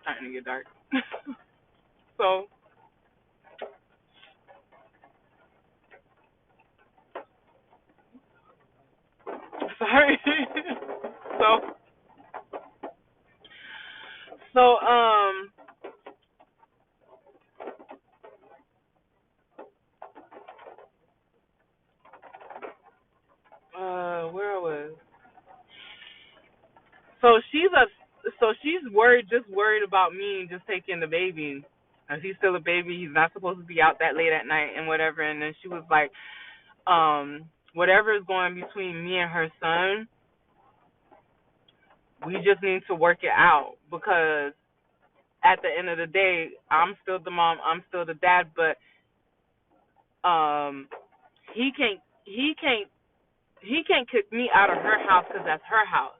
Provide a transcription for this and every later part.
Starting to get dark. So, sorry. so, so, where I was. So she's worried, just worried about me just taking the baby. He's still a baby. He's not supposed to be out that late at night and whatever. And then she was like, whatever is going between me and her son, we just need to work it out because at the end of the day, I'm still the mom, I'm still the dad, but um, he can't he can't he can't kick me out of her house because that's her house.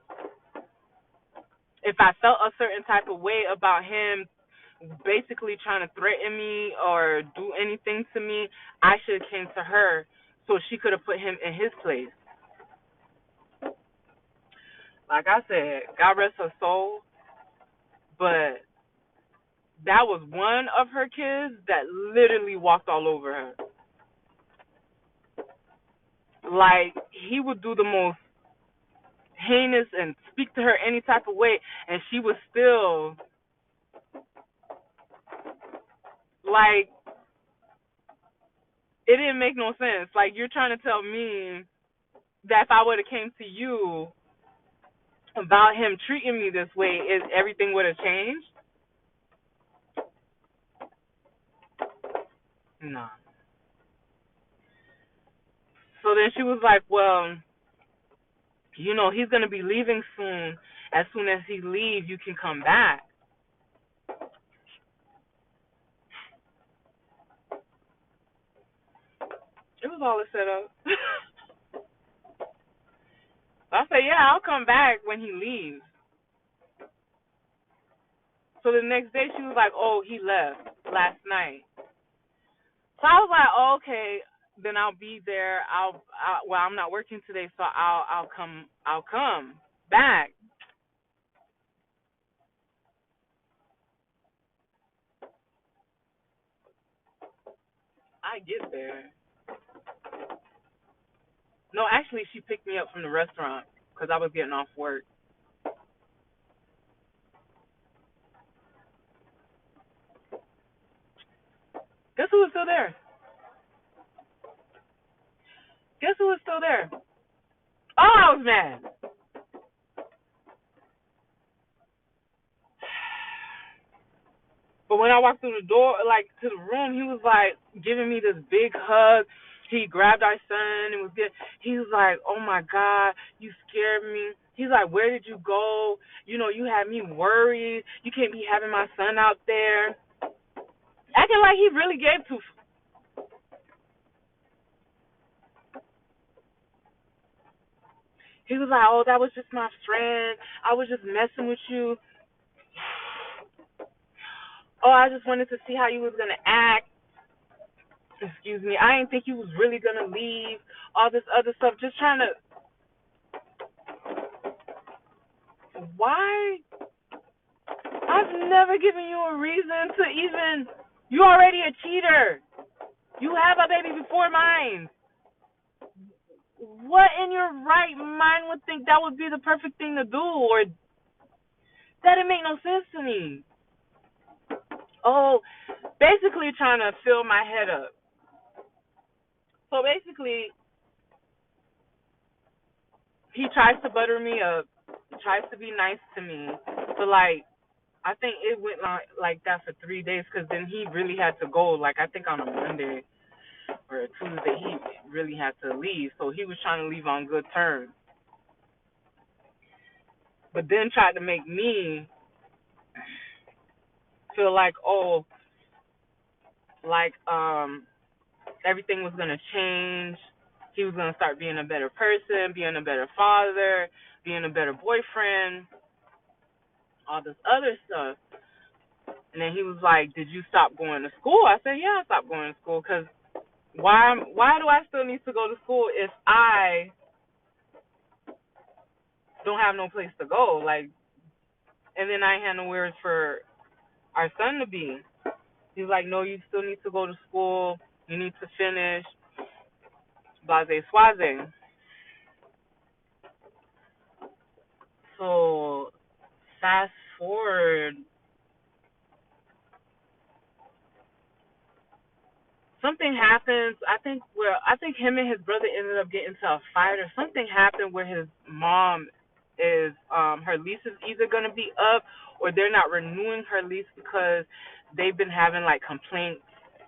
If I felt a certain type of way about him basically trying to threaten me or do anything to me, I should have came to her so she could have put him in his place. Like I said, God rest her soul, but that was one of her kids that literally walked all over her. Like he would do the most heinous and speak to her any type of way, and she was still like, it didn't make no sense. Like you're trying to tell me that if I would have came to you about him treating me this way, is everything would have changed? No. So then she was like, well, he's gonna be leaving soon. As soon as he leaves, you can come back. It was all a setup. I said, yeah, I'll come back when he leaves. So the next day she was like, oh, he left last night. So I was like, oh, okay, then I'll be there. Well, I'm not working today, so I'll come back. I get there. No, actually, she picked me up from the restaurant because I was getting off work. Guess who was still there? Guess who was still there? Oh, I was mad. But when I walked through the door, like to the room, he was like giving me this big hug. He grabbed our son and was good. He was like, "Oh my God, you scared me." He's like, "Where did you go? You had me worried. You can't be having my son out there." Acting like he really gave two. He was like, "Oh, that was just my friend. I was just messing with you. Oh, I just wanted to see how you was gonna act. Excuse me. I didn't think you was really gonna leave. All this other stuff. Just trying to. Why? I've never given you a reason to even. You already a cheater. You have a baby before mine. What in your right mind would think that would be the perfect thing to do, or that didn't make no sense to me? Oh, basically trying to fill my head up. So basically, he tries to butter me up, tries to be nice to me, but like I think it went like that for 3 days because then he really had to go. Like I think on a Monday or a Tuesday, he really had to leave. So he was trying to leave on good terms, but then tried to make me feel like, oh, like everything was gonna change. He was gonna start being a better person, being a better father, being a better boyfriend, all this other stuff. And then he was like, "Did you stop going to school?" I said, "Yeah, I stopped going to school because why do I still need to go to school if I don't have no place to go. Like, and then I had nowhere for our son to be. He's like, no, you still need to go to school. You need to finish. Blase Swaze. So fast forward, something happens. I think him and his brother ended up getting into a fight, or something happened where his mom is her lease is either gonna be up, or they're not renewing her lease because they've been having like complaints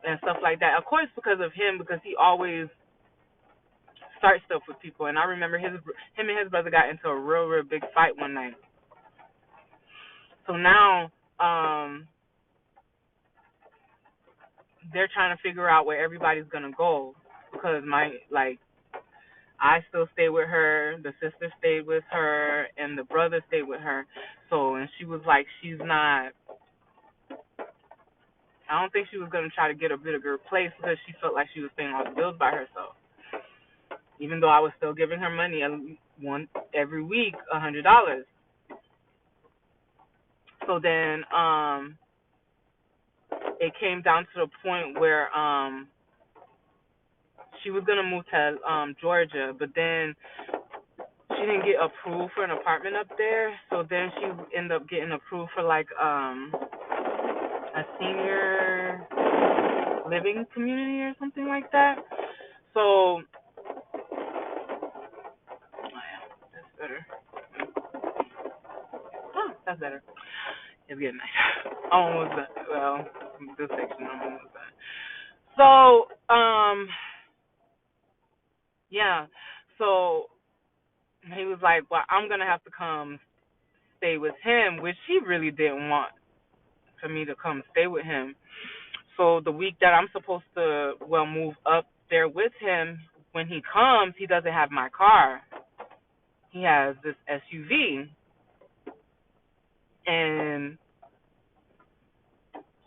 and stuff like that. Of course, because of him, because he always starts stuff with people. And I remember him and his brother got into a real big fight one night. So now they're trying to figure out where everybody's gonna go, because my like I still stayed with her, the sister stayed with her, and the brother stayed with her. So, and she was like, she's not. I don't think she was gonna try to get a bigger place because she felt like she was paying all the bills by herself. Even though I was still giving her money every week, $100. So then, it came down to the point where she was gonna move to Georgia, but then she didn't get approved for an apartment up there. So then she ended up getting approved for like a senior living community or something like that. So that's better. Oh, that's better. It's getting nice. Almost done. Well, this section I'm almost done. So yeah. So he was like, well, I'm gonna have to come stay with him, which he really didn't want for me to come stay with him. So the week that I'm supposed to, well, move up there with him, when he comes, he doesn't have my car. He has this SUV. And